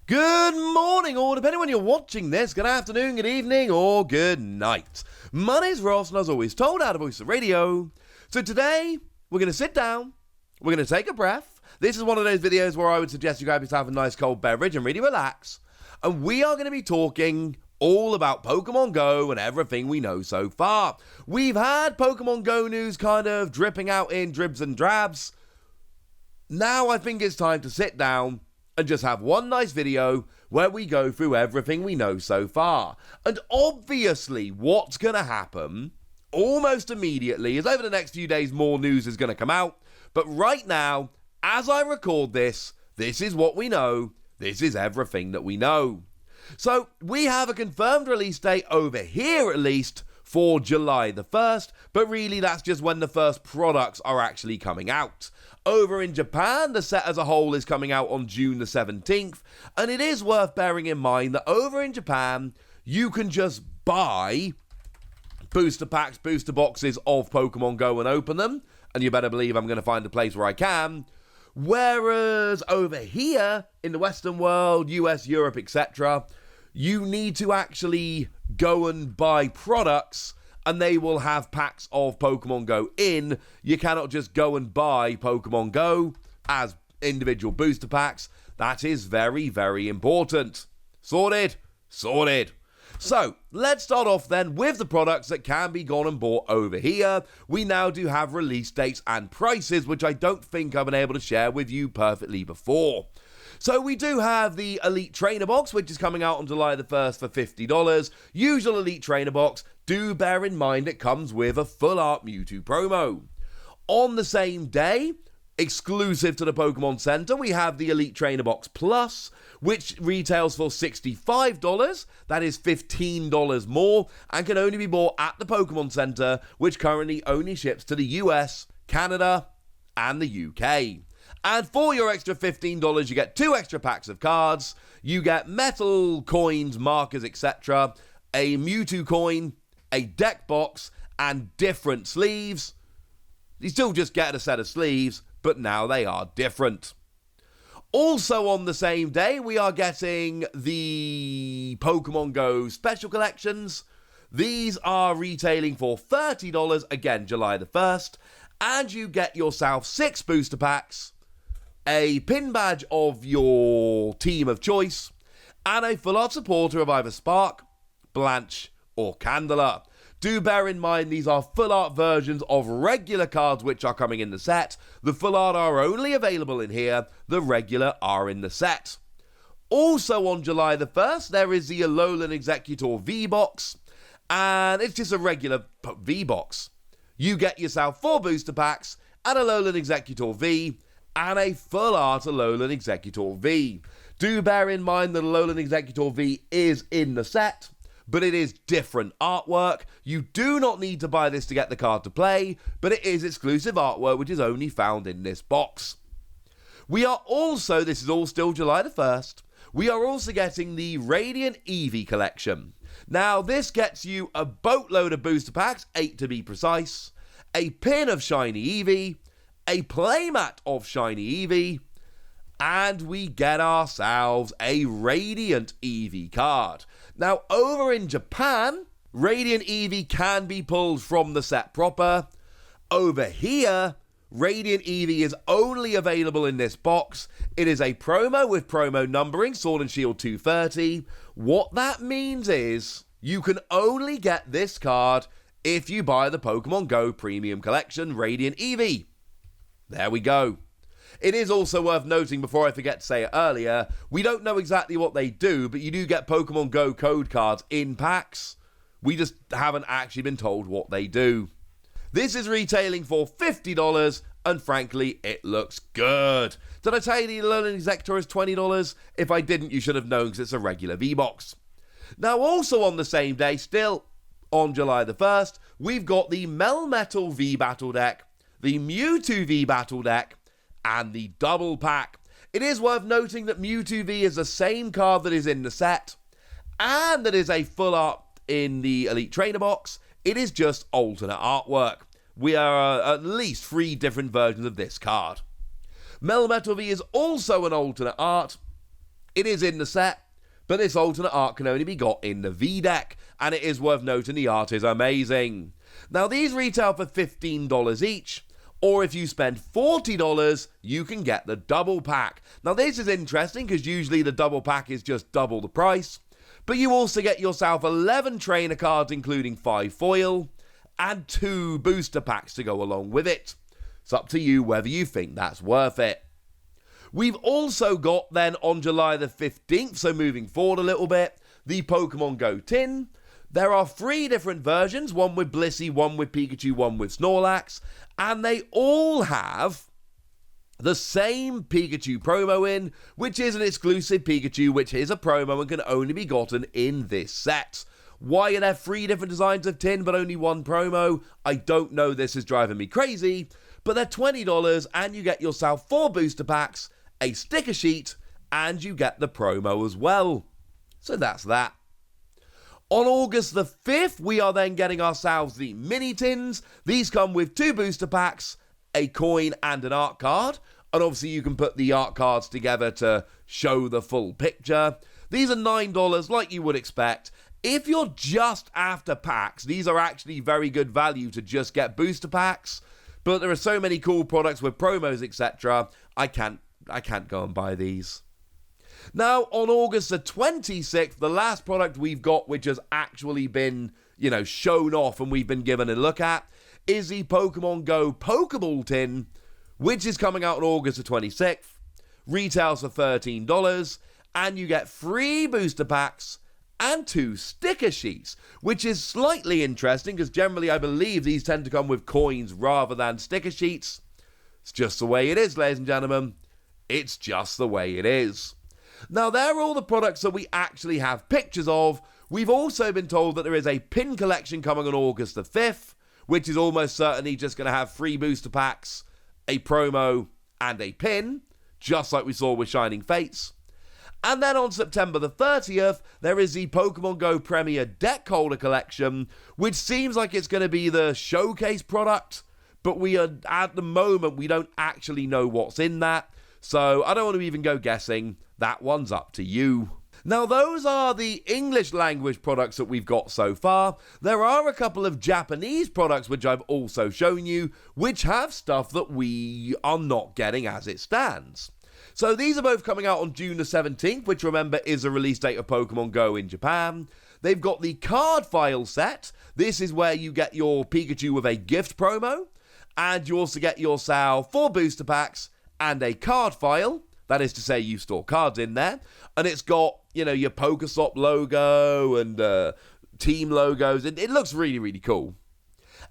Good morning, or depending when you're watching this, good afternoon, good evening, or good night. My name's Ross, and as always, told out of Voice of Radio. So today, we're going to sit down, we're going to take a breath. This is one of those videos where I would suggest you grab yourself a nice cold beverage and really relax. And we are going to be talking all about Pokemon Go and everything we know so far. We've had Pokemon Go news kind of dripping out in dribs and drabs. Now I think it's time to sit down and just have one nice video where we go through everything we know so far. And obviously what's going to happen almost immediately is over the next few days more news is going to come out. But right now, as I record this, this is what we know. This is everything that we know. So we have a confirmed release date over here at least for July the 1st, but really that's just when the first products are actually coming out. Over in Japan, the set as a whole is coming out on June the 17th, and it is worth bearing in mind that over in Japan, you can just buy booster packs, booster boxes of Pokemon Go and open them, and you better believe I'm going to find a place where I can. Whereas over here, in the Western world, US, Europe, etc., you need to actually go and buy products and they will have packs of Pokemon Go in. You cannot just go and buy Pokemon Go as individual booster packs. That is very, very important. Sorted? Sorted. So, let's start off then with the products that can be gone and bought over here. We now do have release dates and prices, which I don't think I've been able to share with you perfectly before. So we do have the Elite Trainer Box, which is coming out on July the 1st for $50. Usual Elite Trainer Box. Do bear in mind it comes with a full art Mewtwo promo. On the same day, exclusive to the Pokemon Center, we have the Elite Trainer Box Plus, which retails for $65. That is $15 more, and can only be bought at the Pokemon Center, which currently only ships to the US, Canada, and the UK. And for your extra $15, you get 2 extra packs of cards, you get metal, coins, markers, etc., a Mewtwo coin, a deck box, and different sleeves. You still just get a set of sleeves, but now they are different. Also on the same day, we are getting the Pokemon Go Special Collections. These are retailing for $30, again, July the 1st, and you get yourself 6 booster packs, a pin badge of your team of choice, and a full art supporter of either Spark, Blanche, or Candela. Do bear in mind these are full art versions of regular cards which are coming in the set. The full art are only available in here, the regular are in the set. Also on July the 1st, there is the Alolan Executor V-Box, and it's just a regular V-Box. You get yourself 4 booster packs, an Alolan Executor V, and a full art Alolan Executor V. Do bear in mind that Alolan Executor V is in the set, but it is different artwork. You do not need to buy this to get the card to play, but it is exclusive artwork which is only found in this box. We are also, this is all still July the 1st, we are also getting the Radiant Eevee collection. Now this gets you a boatload of booster packs, 8 to be precise, a pin of Shiny Eevee, a playmat of Shiny Eevee, and we get ourselves a Radiant Eevee card. Now, over in Japan, Radiant Eevee can be pulled from the set proper. Over here, Radiant Eevee is only available in this box. It is a promo with promo numbering, Sword and Shield 230. What that means is you can only get this card if you buy the Pokemon Go Premium Collection Radiant Eevee. There we go. It is also worth noting, before I forget to say it earlier, we don't know exactly what they do, but you do get Pokemon Go code cards in packs. We just haven't actually been told what they do. This is retailing for $50, and frankly, it looks good. Did I tell you the Alolan Executor is $20? If I didn't, you should have known because it's a regular V-Box. Now, also on the same day, still on July the 1st, we've got the Melmetal V-Battle Deck, the Mewtwo V-Battle Deck, and the double pack. It is worth noting that Mewtwo V is the same card that is in the set, and that is a full art in the Elite Trainer Box. It is just alternate artwork. We are at least 3 different versions of this card. Melmetal V is also an alternate art, It is in the set, but this alternate art can only be got in the V-Deck, and it is worth noting the art is amazing. Now, these retail for $15 each, or if you spend $40, you can get the double pack. Now, this is interesting because usually the double pack is just double the price, but you also get yourself 11 trainer cards, including 5 foil, and 2 booster packs to go along with it. It's up to you whether you think that's worth it. We've also got then on July the 15th, so moving forward a little bit, the Pokemon GO tin. There are 3 different versions, one with Blissey, one with Pikachu, one with Snorlax, and they all have the same Pikachu promo in, which is an exclusive Pikachu, which is a promo and can only be gotten in this set. Why are there 3 different designs of tin but only 1 promo? I don't know, this is driving me crazy, but they're $20 and you get yourself 4 booster packs, a sticker sheet, and you get the promo as well. So that's that. On August the 5th, we are then getting ourselves the mini tins. These come with 2 booster packs, a coin, and an art card. And obviously you can put the art cards together to show the full picture. These are $9 like you would expect. If you're just after packs, these are actually very good value to just get booster packs. But there are so many cool products with promos, etc. I can't go and buy these. Now, on August the 26th, the last product we've got which has actually been, shown off and we've been given a look at is the Pokemon GO Pokeball tin, which is coming out on August the 26th. Retails for $13, and you get 3 booster packs and 2 sticker sheets, which is slightly interesting because generally I believe these tend to come with coins rather than sticker sheets. It's just the way it is, ladies and gentlemen. It's just the way it is. Now, there are all the products that we actually have pictures of. We've also been told that there is a pin collection coming on August the 5th, which is almost certainly just going to have 3 booster packs, a promo, and a pin, just like we saw with Shining Fates. And then on September the 30th, there is the Pokemon GO Premier Deck Holder Collection, which seems like it's going to be the showcase product, but at the moment, we don't actually know what's in that. So I don't want to even go guessing. That one's up to you. Now, those are the English language products that we've got so far. There are a couple of Japanese products which I've also shown you, which have stuff that we are not getting as it stands. So these are both coming out on June the 17th, which remember is a release date of Pokemon GO in Japan. They've got the card file set. This is where you get your Pikachu with a gift promo. And you also get yourself 4 booster packs and a card file. That is to say, you store cards in there. And it's got, your Pokestop logo and team logos. It looks really, really cool.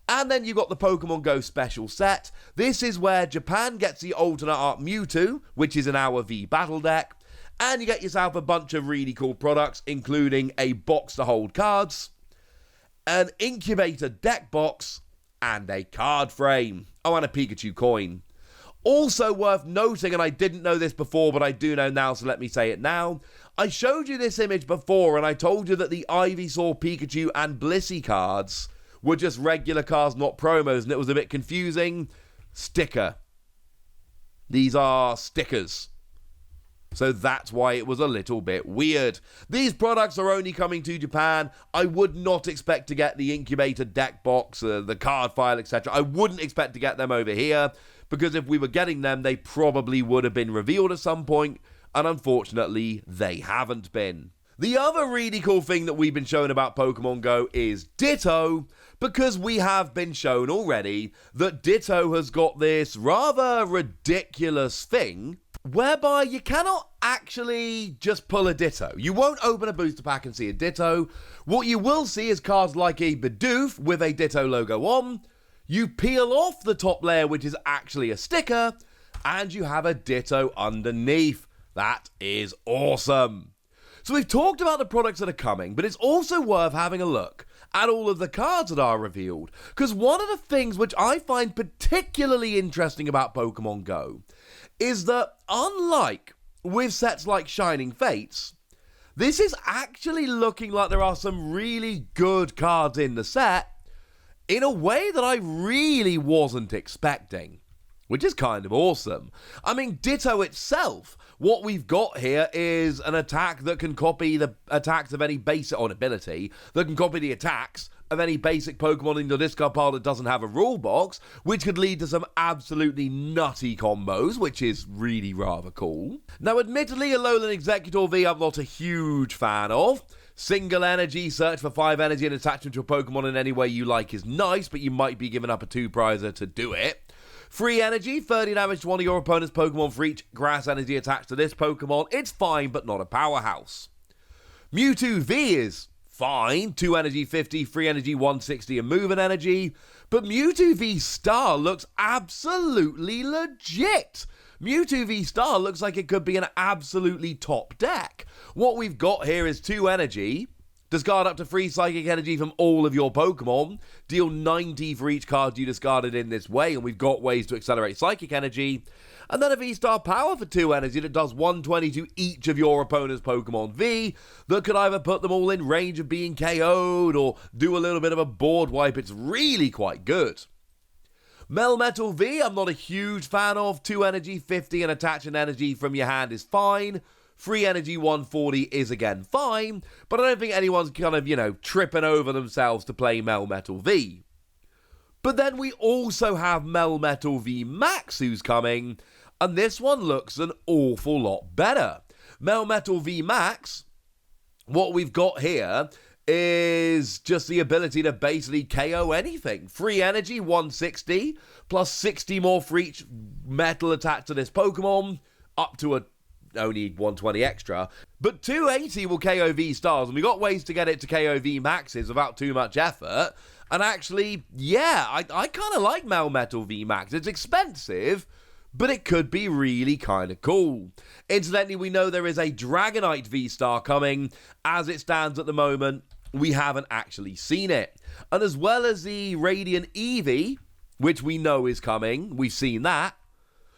And then you've got the Pokemon GO special set. This is where Japan gets the alternate art Mewtwo, which is an Hour V battle deck. And you get yourself a bunch of really cool products, including a box to hold cards, an incubator deck box, and a card frame. Oh, and a Pikachu coin. Also worth noting, and I didn't know this before, but I do know now, so let me say it now. I showed you this image before, and I told you that the Ivysaur, Pikachu, and Blissey cards were just regular cards, not promos, and it was a bit confusing. Sticker. These are stickers. So that's why it was a little bit weird. These products are only coming to Japan. I would not expect to get the incubator deck box, the card file, etc. I wouldn't expect to get them over here, because if we were getting them, they probably would have been revealed at some point, and unfortunately, they haven't been. The other really cool thing that we've been shown about Pokemon GO is Ditto, because we have been shown already that Ditto has got this rather ridiculous thing whereby you cannot actually just pull a Ditto. You won't open a booster pack and see a Ditto. What you will see is cards like a Bidoof with a Ditto logo on. You peel off the top layer, which is actually a sticker, and you have a Ditto underneath. That is awesome. So we've talked about the products that are coming, but it's also worth having a look at all of the cards that are revealed, because one of the things which I find particularly interesting about Pokemon GO is that, unlike with sets like Shining Fates, this is actually looking like there are some really good cards in the set in a way that I really wasn't expecting, which is kind of awesome. I mean, Ditto itself what we've got here is an attack that can copy the attacks of any basic, or an ability that can copy the attacks of any basic Pokemon in your discard pile that doesn't have a rule box, which could lead to some absolutely nutty combos, which is really rather cool. Now, admittedly, Alolan Executor V I'm not a huge fan of. Single energy, search for 5 energy and attach them to a Pokemon in any way you like is nice, but you might be giving up a 2-prizer to do it. Free energy, 30 damage to one of your opponent's Pokemon for each grass energy attached to this Pokemon. It's fine, but not a powerhouse. Mewtwo V is fine, 2 energy 50, free energy 160 and movement energy, but Mewtwo V Star looks absolutely legit. Mewtwo V Star looks like it could be an absolutely top deck. What we've got here is 2 energy, discard up to 3 psychic energy from all of your Pokemon, deal 90 for each card you discarded in this way, and we've got ways to accelerate psychic energy, and then a V-Star power for 2 energy that does 120 to each of your opponent's Pokemon V, that could either put them all in range of being KO'd, or do a little bit of a board wipe. It's really quite good. Melmetal V, I'm not a huge fan of. 2 energy, 50, and attaching energy from your hand is fine. Free energy 140 is again fine, but I don't think anyone's kind of, tripping over themselves to play Melmetal V. But then we also have Melmetal V Max who's coming, and this one looks an awful lot better. Melmetal V Max, what we've got here is just the ability to basically KO anything. Free energy 160, plus 60 more for each metal attached to this Pokemon, up to only 120 extra, but 280 will KO V Stars, and we got ways to get it to KO V Maxes without too much effort. And actually, yeah, I kind of like Melmetal V Max. It's expensive, but it could be really kind of cool. Incidentally, we know there is a Dragonite V Star coming. As it stands at the moment, we haven't actually seen it. And as well as the Radiant Eevee, which we know is coming, we've seen that,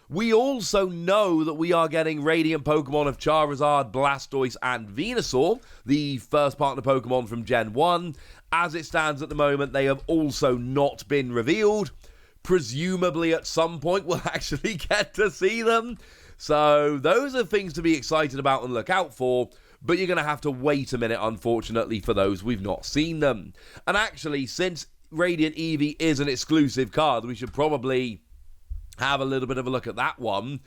we also know that we are getting Radiant Pokemon of Charizard, Blastoise, and Venusaur, the first partner Pokemon from Gen 1. As it stands at the moment, they have also not been revealed. Presumably at some point we'll actually get to see them. So those are things to be excited about and look out for, but you're going to have to wait a minute, unfortunately, for those. We've not seen them. And actually, since Radiant Eevee is an exclusive card, we should probably have a little bit of a look at that one.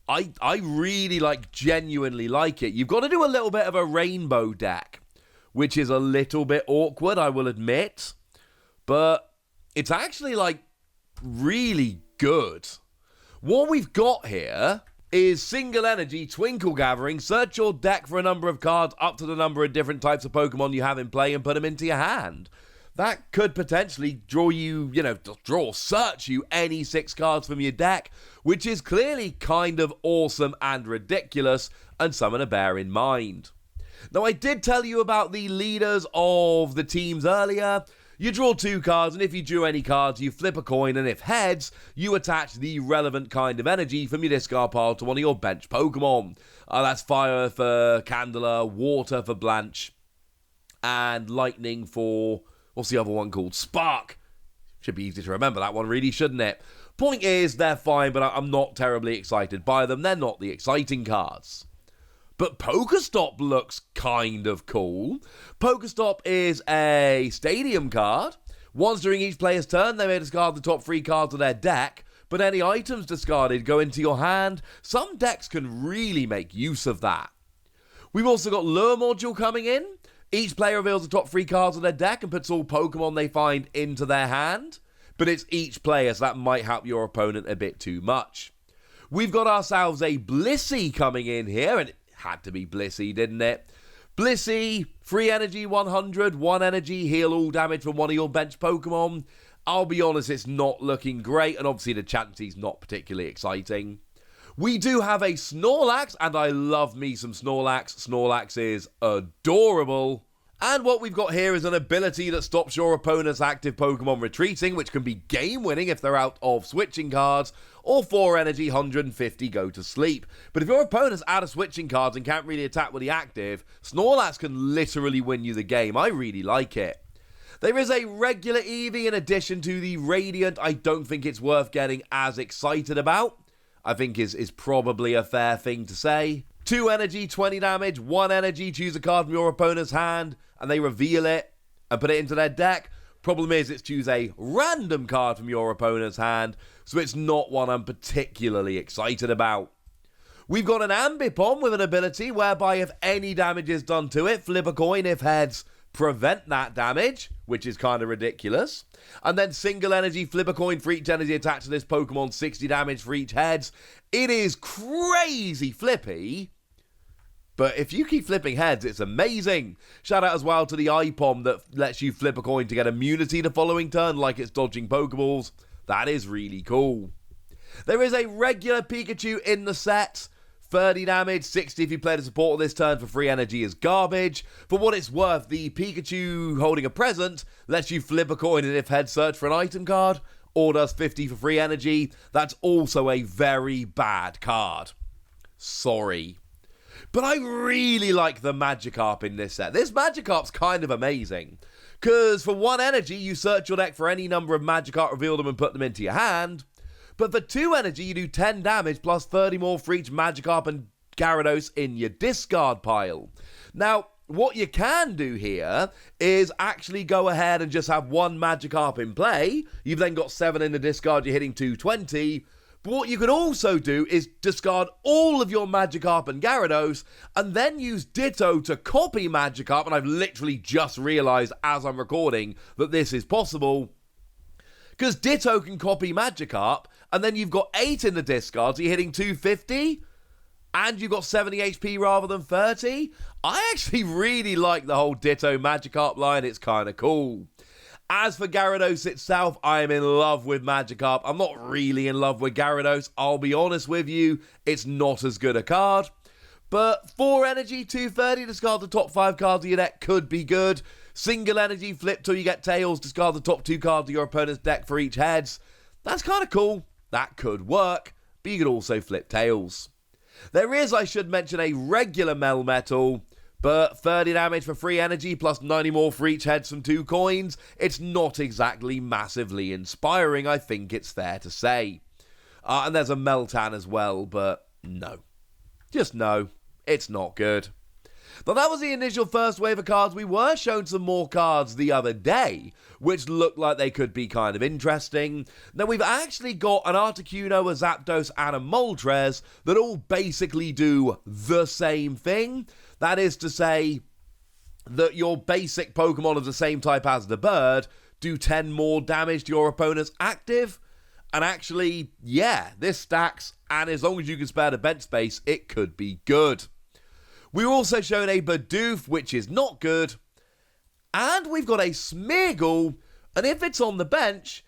I really genuinely like it. You've got to do a little bit of a rainbow deck, which is a little bit awkward, I will admit. But it's actually, really good. What we've got here is single energy, Twinkle Gathering. Search your deck for a number of cards up to the number of different types of Pokemon you have in play and put them into your hand. That could potentially search you any 6 cards from your deck, which is clearly kind of awesome and ridiculous, and something to bear in mind. Now, I did tell you about the leaders of the teams earlier. You draw 2 cards, and if you drew any cards, you flip a coin, and if heads, you attach the relevant kind of energy from your discard pile to one of your bench Pokemon. That's fire for Candela, water for Blanche, and lightning for... what's the other one called? Spark. Should be easy to remember that one, really, shouldn't it? Point is, they're fine, but I'm not terribly excited by them. They're not the exciting cards. But Pokestop looks kind of cool. Pokestop is a stadium card. Once during each player's turn, they may discard the top 3 cards of their deck, but any items discarded go into your hand. Some decks can really make use of that. We've also got Lure Module coming in. Each player reveals the top 3 cards of their deck and puts all Pokemon they find into their hand. But it's each player, so that might help your opponent a bit too much. We've got ourselves a Blissey coming in here, and it had to be Blissey, didn't it? Blissey, free energy 100, 1 energy, heal all damage from one of your bench Pokemon. I'll be honest, it's not looking great, and obviously the Chansey's not particularly exciting. We do have a Snorlax, and I love me some Snorlax. Snorlax is adorable. And what we've got here is an ability that stops your opponent's active Pokemon retreating, which can be game-winning if they're out of switching cards, or 4 energy, 150, go to sleep. But if your opponent's out of switching cards and can't really attack with the active, Snorlax can literally win you the game. I really like it. There is a regular Eevee in addition to the Radiant. I don't think it's worth getting as excited about. I think is probably a fair thing to say. 2 energy, 20 damage, 1 energy, choose a card from your opponent's hand, and they reveal it and put it into their deck. Problem is, it's choose a random card from your opponent's hand, so it's not one I'm particularly excited about. We've got an Ambipom with an ability whereby if any damage is done to it, flip a coin. If heads, prevent that damage, which is kind of ridiculous. And then single energy, flip a coin for each energy attached to this Pokemon, 60 damage for each heads. It is crazy flippy, but if you keep flipping heads, it's amazing. Shout out as well to the IPOM that lets you flip a coin to get immunity the following turn, like it's dodging Pokeballs. That is really cool. There is a regular Pikachu in the set. 30 damage, 60 if you play the support this turn for free energy is garbage. For what it's worth, the Pikachu holding a present lets you flip a coin and if heads search for an item card, or does 50 for free energy. That's also a very bad card. Sorry. But I really like the Magikarp in this set. This Magikarp's kind of amazing. Because for 1 energy, you search your deck for any number of Magikarp, reveal them and put them into your hand. But for 2 energy, you do 10 damage plus 30 more for each Magikarp and Gyarados in your discard pile. Now, what you can do here is actually go ahead and just have 1 Magikarp in play. You've then got 7 in the discard, you're hitting 220. But what you can also do is discard all of your Magikarp and Gyarados and then use Ditto to copy Magikarp. And I've literally just realised as I'm recording that this is possible. Because Ditto can copy Magikarp, and then you've got 8 in the discard, so you're hitting 250, and you've got 70 HP rather than 30. I actually really like the whole Ditto Magikarp line, it's kind of cool. As for Gyarados itself, I am in love with Magikarp. I'm not really in love with Gyarados, I'll be honest with you, it's not as good a card. But 4 energy, 230, discard the top 5 cards of your deck could be good. Single energy, flip till you get tails, discard the top 2 cards of your opponent's deck for each heads. That's kind of cool. That could work, but you could also flip tails. There is, I should mention, a regular Melmetal, but 30 damage for free energy plus 90 more for each heads from 2 coins. It's not exactly massively inspiring, I think it's fair to say. And there's a Meltan as well, but no. Just no. It's not good. But that was the initial first wave of cards. We were shown some more cards the other day, which looked like they could be kind of interesting. Now, we've actually got an Articuno, a Zapdos, and a Moltres that all basically do the same thing. That is to say that your basic Pokemon of the same type as the bird do 10 more damage to your opponent's active. And actually, yeah, this stacks, and as long as you can spare the bench space, it could be good. We were also shown a Bidoof, which is not good. And we've got a Smeargle, and if it's on the bench,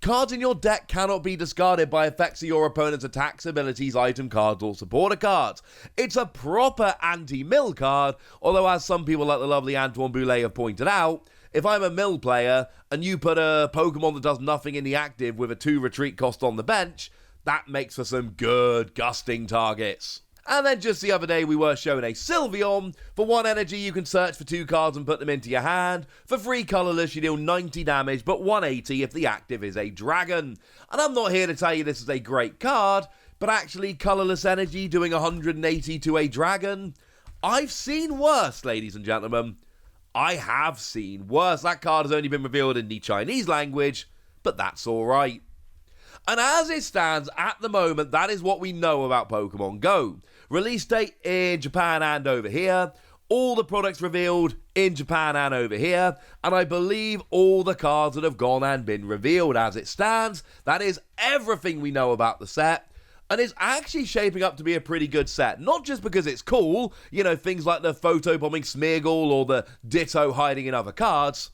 cards in your deck cannot be discarded by effects of your opponent's attacks, abilities, item cards, or supporter cards. It's a proper anti-mill card, although as some people like the lovely Antoine Boulet have pointed out, if I'm a mill player, and you put a Pokemon that does nothing in the active with a 2 retreat cost on the bench, that makes for some good gusting targets. And then just the other day we were shown a Sylveon. For 1 energy you can search for 2 cards and put them into your hand. For free colourless you deal 90 damage but 180 if the active is a dragon. And I'm not here to tell you this is a great card, but actually colourless energy doing 180 to a dragon. I've seen worse, ladies and gentlemen. I have seen worse. That card has only been revealed in the Chinese language, but that's alright. And as it stands at the moment, that is what we know about Pokemon GO. Release date in Japan and over here. All the products revealed in Japan and over here. And I believe all the cards that have gone and been revealed as it stands. That is everything we know about the set. And it's actually shaping up to be a pretty good set. Not just because it's cool, you know, things like the photobombing Smeargle or the Ditto hiding in other cards.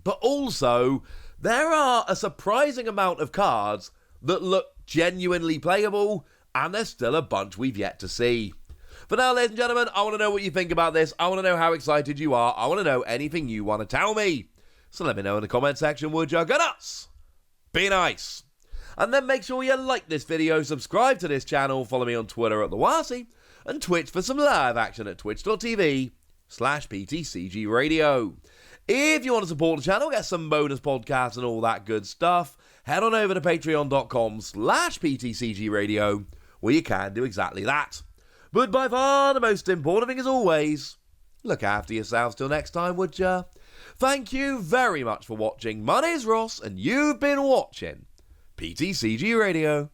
But also, there are a surprising amount of cards that look genuinely playable, and there's still a bunch we've yet to see. For now, ladies and gentlemen, I want to know what you think about this. I want to know how excited you are. I want to know anything you want to tell me. So let me know in the comment section, would you? Go nuts! Be nice! And then make sure you like this video, subscribe to this channel, follow me on Twitter at TheWasi, and Twitch for some live action at twitch.tv/PTCG Radio. If you want to support the channel, get some bonus podcasts and all that good stuff, head on over to patreon.com/PTCG where you can do exactly that. But by far the most important thing, as always, look after yourselves till next time, would ya? Thank you very much for watching. My name's Ross, and you've been watching PTCG Radio.